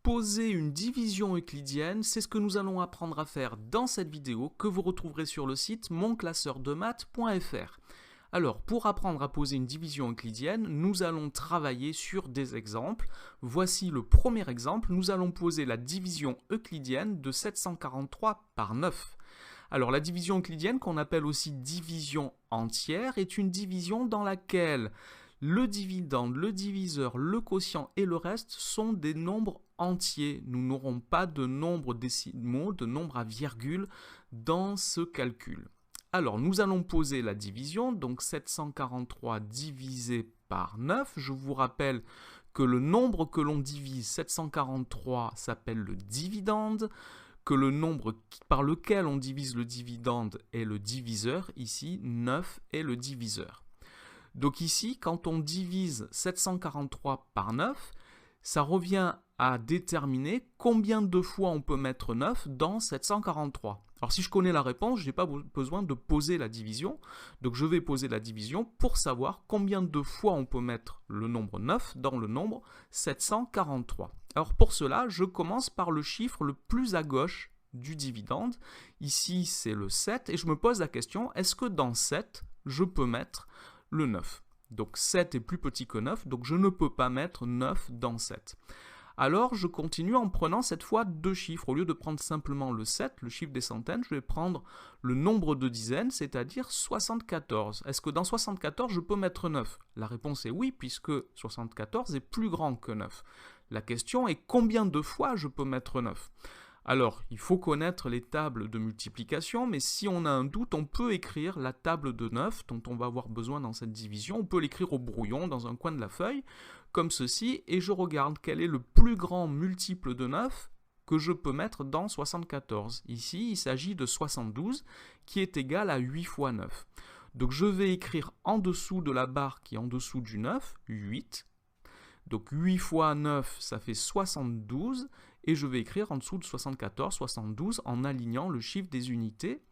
Poser une division euclidienne, c'est ce que nous allons apprendre à faire dans cette vidéo que vous retrouverez sur le site monclasseurdemaths.fr. Alors, pour apprendre à poser une division euclidienne, nous allons travailler sur des exemples. Voici le premier exemple. Nous allons poser la division euclidienne de 743 par 9. Alors, la division euclidienne, qu'on appelle aussi division entière, est une division dans laquelle le dividende, le diviseur, le quotient et le reste sont des nombres entiers. Nous n'aurons pas de nombres décimaux, de nombres à virgule dans ce calcul. Alors, nous allons poser la division, donc 743 divisé par 9. Je vous rappelle que le nombre que l'on divise, 743, s'appelle le dividende, que le nombre par lequel on divise le dividende est le diviseur, ici 9 est le diviseur. Donc ici, quand on divise 743 par 9, ça revient à déterminer combien de fois on peut mettre 9 dans 743. Alors si je connais la réponse, je n'ai pas besoin de poser la division. Donc je vais poser la division pour savoir combien de fois on peut mettre le nombre 9 dans le nombre 743. Alors pour cela, je commence par le chiffre le plus à gauche du dividende. Ici, c'est le 7 et je me pose la question, est-ce que dans 7, je peux mettre le 9. Donc 7 est plus petit que 9, donc je ne peux pas mettre 9 dans 7. Alors je continue en prenant cette fois deux chiffres. Au lieu de prendre simplement le 7, le chiffre des centaines, je vais prendre le nombre de dizaines, c'est-à-dire 74. Est-ce que dans 74, je peux mettre 9? La réponse est oui, puisque 74 est plus grand que 9. La question est combien de fois je peux mettre 9? Alors, il faut connaître les tables de multiplication, mais si on a un doute, on peut écrire la table de 9 dont on va avoir besoin dans cette division. On peut l'écrire au brouillon dans un coin de la feuille, comme ceci, et je regarde quel est le plus grand multiple de 9 que je peux mettre dans 74. Ici, il s'agit de 72, qui est égal à 8 fois 9. Donc, je vais écrire en dessous de la barre qui est en dessous du 9, 8. Donc 8 fois 9, ça fait 72, et je vais écrire en dessous de 74, 72, en alignant le chiffre des unités.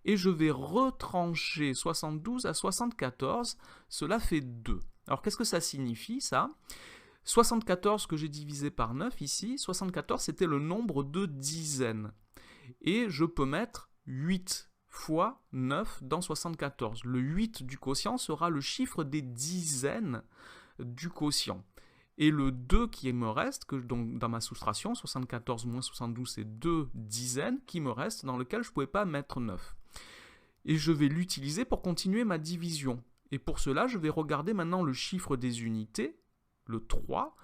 Et je vais retrancher 72 à 74, cela fait 2. Alors qu'est-ce que ça signifie ça? 74 que j'ai divisé par 9 ici, 74 c'était le nombre de dizaines. Et je peux mettre 8 fois 9 dans 74. Le 8 du quotient sera le chiffre des dizaines du quotient. Et le 2 qui me reste, que donc dans ma soustraction, 74 moins 72, c'est 2 dizaines qui me restent, dans lequel je ne pouvais pas mettre 9. Et je vais l'utiliser pour continuer ma division. Et pour cela, je vais regarder maintenant le chiffre des unités, le 3,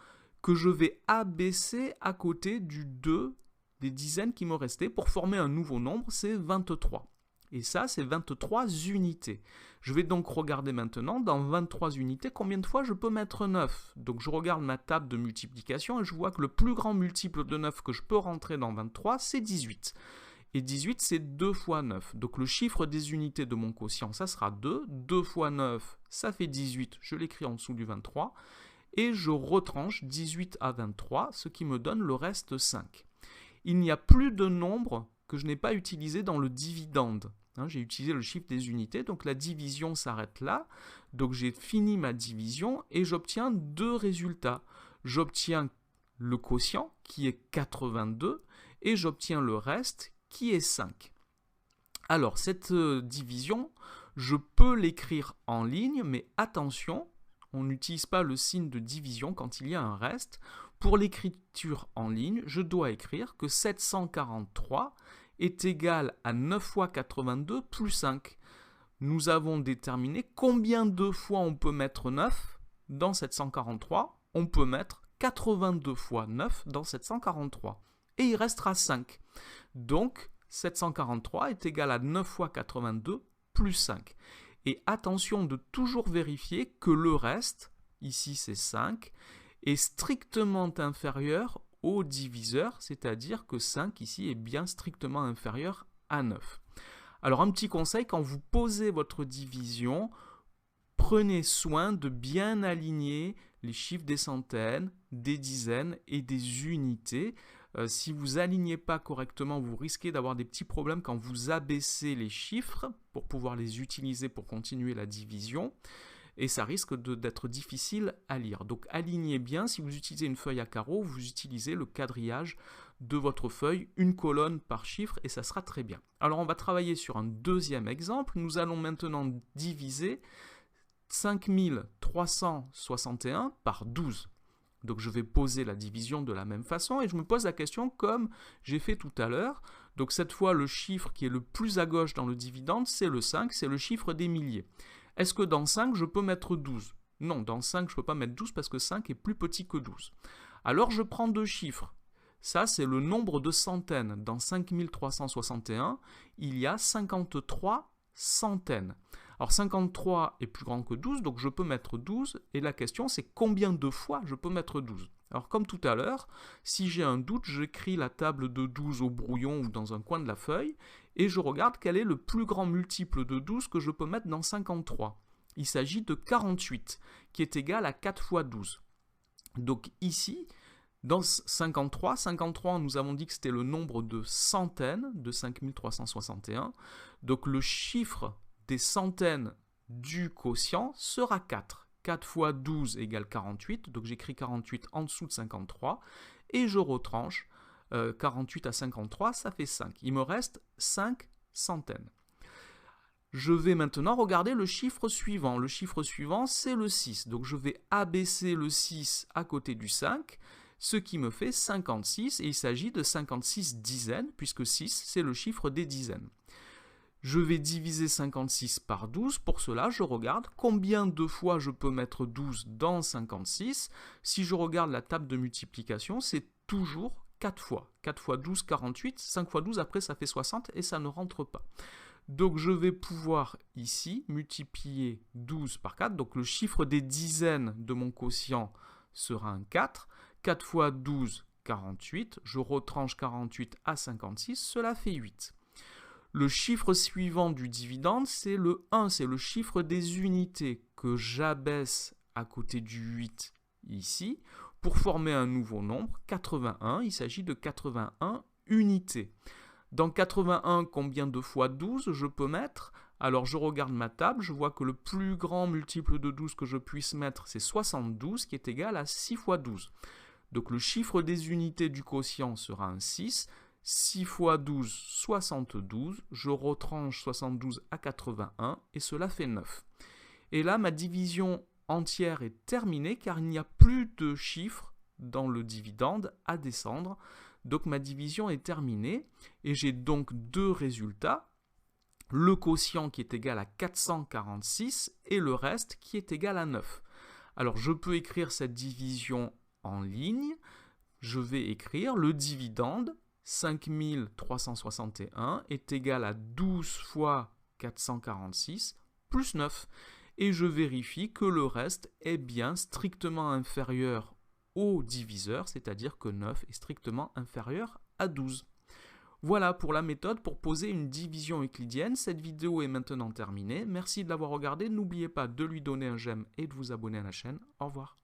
que je vais abaisser à côté du 2 des dizaines qui me restaient pour former un nouveau nombre, c'est 23. Et ça, c'est 23 unités. Je vais donc regarder maintenant, dans 23 unités, combien de fois je peux mettre 9. Donc je regarde ma table de multiplication et je vois que le plus grand multiple de 9 que je peux rentrer dans 23, c'est 18. Et 18, c'est 2 fois 9. Donc le chiffre des unités de mon quotient, ça sera 2. 2 fois 9, ça fait 18. Je l'écris en dessous du 23. Et je retranche 18 à 23, ce qui me donne le reste 5. Il n'y a plus de nombre que je n'ai pas utilisé dans le dividende. J'ai utilisé le chiffre des unités, donc la division s'arrête là. Donc j'ai fini ma division et j'obtiens deux résultats. J'obtiens le quotient qui est 82 et j'obtiens le reste qui est 5. Alors cette division, je peux l'écrire en ligne, mais attention, on n'utilise pas le signe de division quand il y a un reste. Pour l'écriture en ligne, je dois écrire que 743 est égal à 9 fois 82 plus 5. Nous avons déterminé combien de fois on peut mettre 9 dans 743. On peut mettre 82 fois 9 dans 743. Et il restera 5. Donc, 743 est égal à 9 fois 82 plus 5. Et attention de toujours vérifier que le reste, ici c'est 5, est strictement inférieur au diviseur, c'est-à-dire que 5 ici est bien strictement inférieur à 9. Alors un petit conseil, quand vous posez votre division, prenez soin de bien aligner les chiffres des centaines, des dizaines et des unités. Si vous n'alignez pas correctement, vous risquez d'avoir des petits problèmes quand vous abaissez les chiffres pour pouvoir les utiliser pour continuer la division. et ça risque d'être difficile à lire. Donc alignez bien, si vous utilisez une feuille à carreaux, vous utilisez le quadrillage de votre feuille, une colonne par chiffre, et ça sera très bien. Alors on va travailler sur un deuxième exemple. Nous allons maintenant diviser 5361 par 12. Donc je vais poser la division de la même façon et je me pose la question comme j'ai fait tout à l'heure. Donc cette fois, le chiffre qui est le plus à gauche dans le dividende, c'est le 5, c'est le chiffre des milliers. Est-ce que dans 5, je peux mettre 12? Non, dans 5, je ne peux pas mettre 12 parce que 5 est plus petit que 12. Alors je prends deux chiffres. Ça, c'est le nombre de centaines. Dans 5361, il y a 53 centaines. Alors 53 est plus grand que 12, donc je peux mettre 12. Et la question, c'est combien de fois je peux mettre 12? Alors comme tout à l'heure, si j'ai un doute, j'écris la table de 12 au brouillon ou dans un coin de la feuille, et je regarde quel est le plus grand multiple de 12 que je peux mettre dans 53. Il s'agit de 48, qui est égal à 4 fois 12. Donc ici, dans 53, nous avons dit que c'était le nombre de centaines de 5361. Donc le chiffre des centaines du quotient sera 4. 4 fois 12 égale 48. Donc j'écris 48 en dessous de 53. Et je retranche 48 à 53, ça fait 5. Il me reste 5 centaines. Je vais maintenant regarder le chiffre suivant. Le chiffre suivant, c'est le 6. Donc je vais abaisser le 6 à côté du 5. Ce qui me fait 56, et il s'agit de 56 dizaines, puisque 6, c'est le chiffre des dizaines. Je vais diviser 56 par 12, pour cela, je regarde combien de fois je peux mettre 12 dans 56. Si je regarde la table de multiplication, c'est toujours 4 fois. 4 fois 12, 48, 5 fois 12, après ça fait 60, et ça ne rentre pas. Donc je vais pouvoir ici multiplier 12 par 4, donc le chiffre des dizaines de mon quotient sera un 4. 4 fois 12, 48. Je retranche 48 à 56, cela fait 8. Le chiffre suivant du dividende, c'est le 1, c'est le chiffre des unités que j'abaisse à côté du 8 ici pour former un nouveau nombre, 81. Il s'agit de 81 unités. Dans 81, combien de fois 12 je peux mettre? Alors je regarde ma table, je vois que le plus grand multiple de 12 que je puisse mettre, c'est 72, qui est égal à 6 fois 12. Donc le chiffre des unités du quotient sera un 6. 6 fois 12, 72. Je retranche 72 à 81 et cela fait 9. Et là, ma division entière est terminée car il n'y a plus de chiffres dans le dividende à descendre. Donc ma division est terminée et j'ai donc deux résultats. Le quotient qui est égal à 446 et le reste qui est égal à 9. Alors je peux écrire cette division en ligne. Je vais écrire le dividende 5361 est égal à 12 fois 446 plus 9. Et je vérifie que le reste est bien strictement inférieur au diviseur, c'est-à-dire que 9 est strictement inférieur à 12. Voilà pour la méthode pour poser une division euclidienne. Cette vidéo est maintenant terminée. Merci de l'avoir regardée. N'oubliez pas de lui donner un j'aime et de vous abonner à la chaîne. Au revoir.